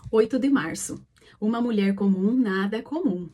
8 de março. Uma mulher comum, nada comum.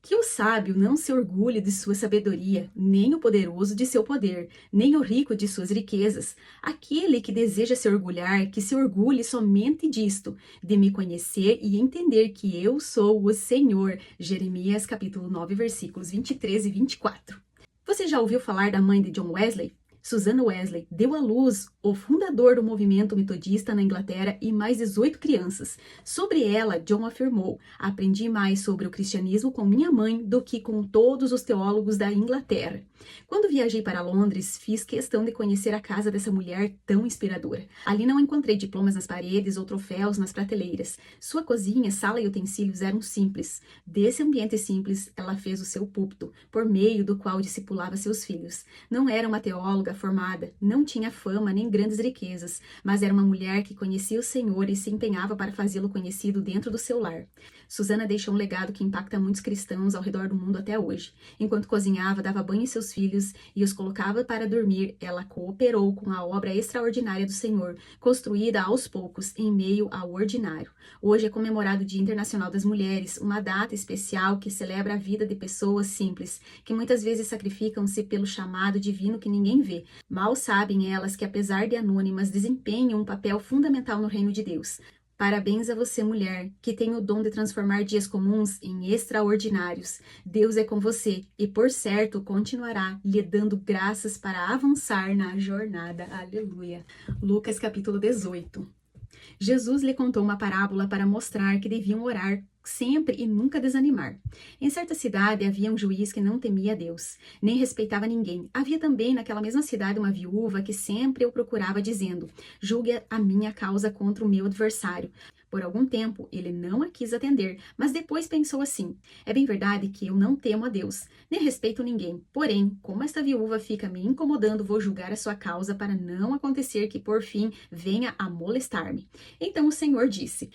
Que o sábio não se orgulhe de sua sabedoria, nem o poderoso de seu poder, nem o rico de suas riquezas. Aquele que deseja se orgulhar, que se orgulhe somente disto, de me conhecer e entender que eu sou o Senhor. Jeremias capítulo 9, versículos 23 e 24. Você já ouviu falar da mãe de John Wesley? Susanna Wesley deu à luz o fundador do movimento metodista na Inglaterra e mais 18 crianças. Sobre ela, John afirmou: aprendi mais sobre o cristianismo com minha mãe do que com todos os teólogos da Inglaterra. Quando viajei para Londres, fiz questão de conhecer a casa dessa mulher tão inspiradora. Ali não encontrei diplomas nas paredes ou troféus nas prateleiras. Sua cozinha, sala e utensílios eram simples. Desse ambiente simples, ela fez o seu púlpito, por meio do qual discipulava seus filhos. Não era uma teóloga formada, não tinha fama nem grandes riquezas, mas era uma mulher que conhecia o Senhor e se empenhava para fazê-lo conhecido dentro do seu lar. Susana deixou um legado que impacta muitos cristãos ao redor do mundo até hoje. Enquanto cozinhava, dava banho em seus filhos e os colocava para dormir, ela cooperou com a obra extraordinária do Senhor, construída aos poucos, em meio ao ordinário. Hoje é comemorado o Dia Internacional das Mulheres, uma data especial que celebra a vida de pessoas simples, que muitas vezes sacrificam-se pelo chamado divino que ninguém vê. Mal sabem elas que, apesar de anônimas, desempenham um papel fundamental no reino de Deus. Parabéns a você, mulher, que tem o dom de transformar dias comuns em extraordinários. Deus é com você e, por certo, continuará lhe dando graças para avançar na jornada. Aleluia. Lucas capítulo 18. Jesus lhe contou uma parábola para mostrar que deviam orar sempre e nunca desanimar. Em certa cidade havia um juiz que não temia a Deus, nem respeitava ninguém. Havia também naquela mesma cidade uma viúva que sempre o procurava dizendo: julgue a minha causa contra o meu adversário. Por algum tempo, ele não a quis atender, mas depois pensou assim: é bem verdade que eu não temo a Deus, nem respeito ninguém. Porém, como esta viúva fica me incomodando, vou julgar a sua causa para não acontecer que, por fim, venha a molestar-me. Então o Senhor disse: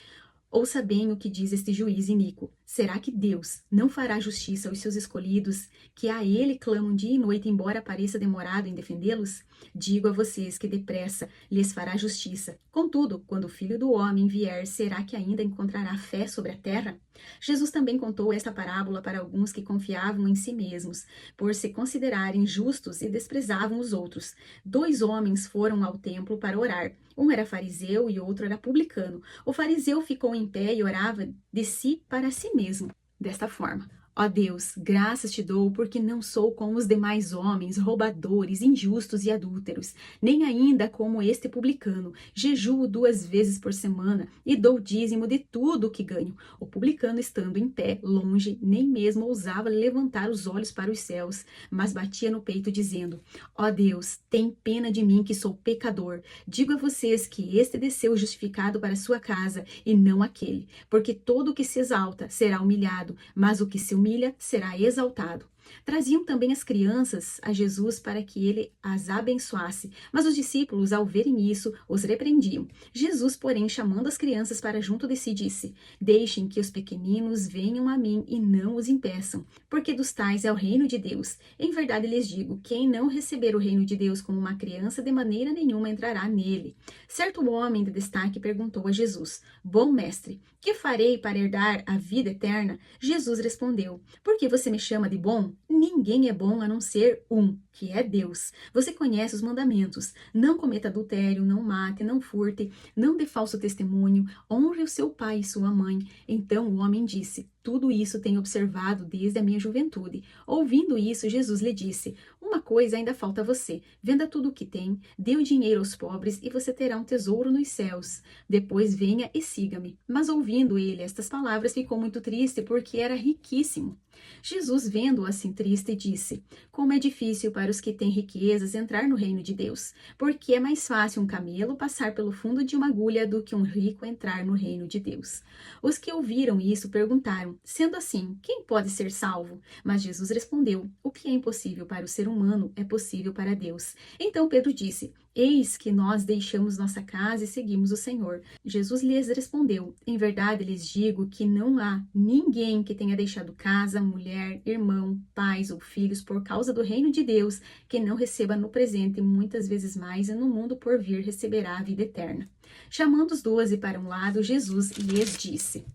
ouça bem o que diz este juiz iníquo. Será que Deus não fará justiça aos seus escolhidos, que a ele clamam dia e noite, embora pareça demorado em defendê-los? Digo a vocês que depressa lhes fará justiça. Contudo, quando o Filho do Homem vier, será que ainda encontrará fé sobre a terra? Jesus também contou esta parábola para alguns que confiavam em si mesmos, por se considerarem justos e desprezavam os outros. 2 homens foram ao templo para orar. Um era fariseu e outro era publicano. O fariseu ficou em pé e orava de si para si mesmo, desta forma: ó Deus, graças te dou porque não sou como os demais homens, roubadores, injustos e adúlteros, nem ainda como este publicano. Jejuo 2 vezes por semana e dou dízimo de tudo o que ganho. O publicano, estando em pé, longe, nem mesmo ousava levantar os olhos para os céus, mas batia no peito dizendo: ó Deus, tem pena de mim que sou pecador. Digo a vocês que este desceu justificado para sua casa e não aquele, porque todo o que se exalta será humilhado, mas o que se humilha será exaltado. Traziam também as crianças a Jesus para que ele as abençoasse, mas os discípulos, ao verem isso, os repreendiam. Jesus, porém, chamando as crianças para junto de si, disse: deixem que os pequeninos venham a mim e não os impeçam, porque dos tais é o reino de Deus. Em verdade lhes digo, quem não receber o reino de Deus como uma criança, de maneira nenhuma entrará nele. Certo homem de destaque perguntou a Jesus: bom mestre, que farei para herdar a vida eterna? Jesus respondeu: por que você me chama de bom? Ninguém é bom a não ser um, que é Deus. Você conhece os mandamentos: não cometa adultério, não mate, não furte, não dê falso testemunho, honre o seu pai e sua mãe. Então o homem disse: tudo isso tenho observado desde a minha juventude. Ouvindo isso, Jesus lhe disse: uma coisa ainda falta a você. Venda tudo o que tem, dê o dinheiro aos pobres e você terá um tesouro nos céus. Depois venha e siga-me. Mas ouvindo ele estas palavras, ficou muito triste porque era riquíssimo. Jesus, vendo-o assim triste, disse: como é difícil para os que têm riquezas entrar no reino de Deus, porque é mais fácil um camelo passar pelo fundo de uma agulha do que um rico entrar no reino de Deus. Os que ouviram isso perguntaram: sendo assim, quem pode ser salvo? Mas Jesus respondeu: o que é impossível para o ser humano é possível para Deus. Então Pedro disse: Eis que nós deixamos nossa casa e seguimos o Senhor. Jesus lhes respondeu: Em verdade lhes digo que não há ninguém que tenha deixado casa, mulher, irmão, pais ou filhos por causa do reino de Deus, que não receba no presente muitas vezes mais e no mundo por vir receberá a vida eterna. Chamando os 12 para um lado, Jesus lhes disse: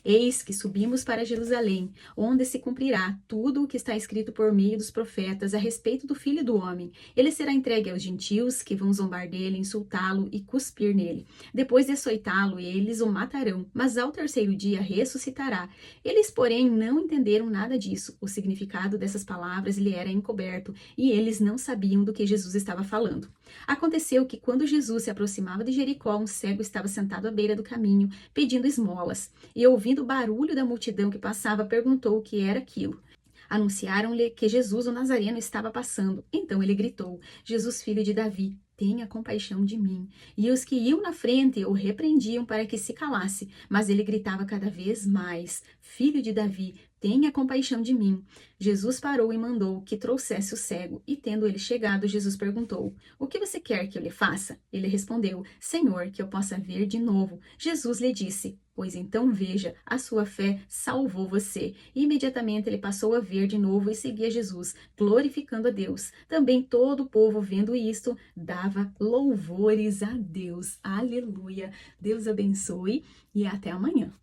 Eis que subimos para Jerusalém, onde se cumprirá tudo o que está escrito por meio dos profetas a respeito do Filho do Homem. Ele será entregue aos gentios, que vão zombar dele, insultá-lo e cuspir nele. Depois de açoitá-lo, eles o matarão, mas ao terceiro dia ressuscitará. Eles, porém, não entenderam nada disso. O significado dessas palavras lhe era encoberto, e eles não sabiam do que Jesus estava falando. Aconteceu que, quando Jesus se aproximava de Jericó, um cego estava sentado à beira do caminho, pedindo esmolas, e ouvindo o barulho da multidão que passava, perguntou o que era aquilo. Anunciaram-lhe que Jesus, o Nazareno, estava passando. Então ele gritou: Jesus, filho de Davi, tenha compaixão de mim. E os que iam na frente o repreendiam para que se calasse, mas ele gritava cada vez mais: Filho de Davi, tenha compaixão de mim. Jesus parou e mandou que trouxesse o cego, e tendo ele chegado, Jesus perguntou: O que você quer que eu lhe faça? Ele respondeu: Senhor, que eu possa ver de novo. Jesus lhe disse: Pois então veja, a sua fé salvou você. E imediatamente ele passou a ver de novo e seguia Jesus, glorificando a Deus. Também todo o povo, vendo isto, dava louvores a Deus. Aleluia! Deus abençoe e até amanhã.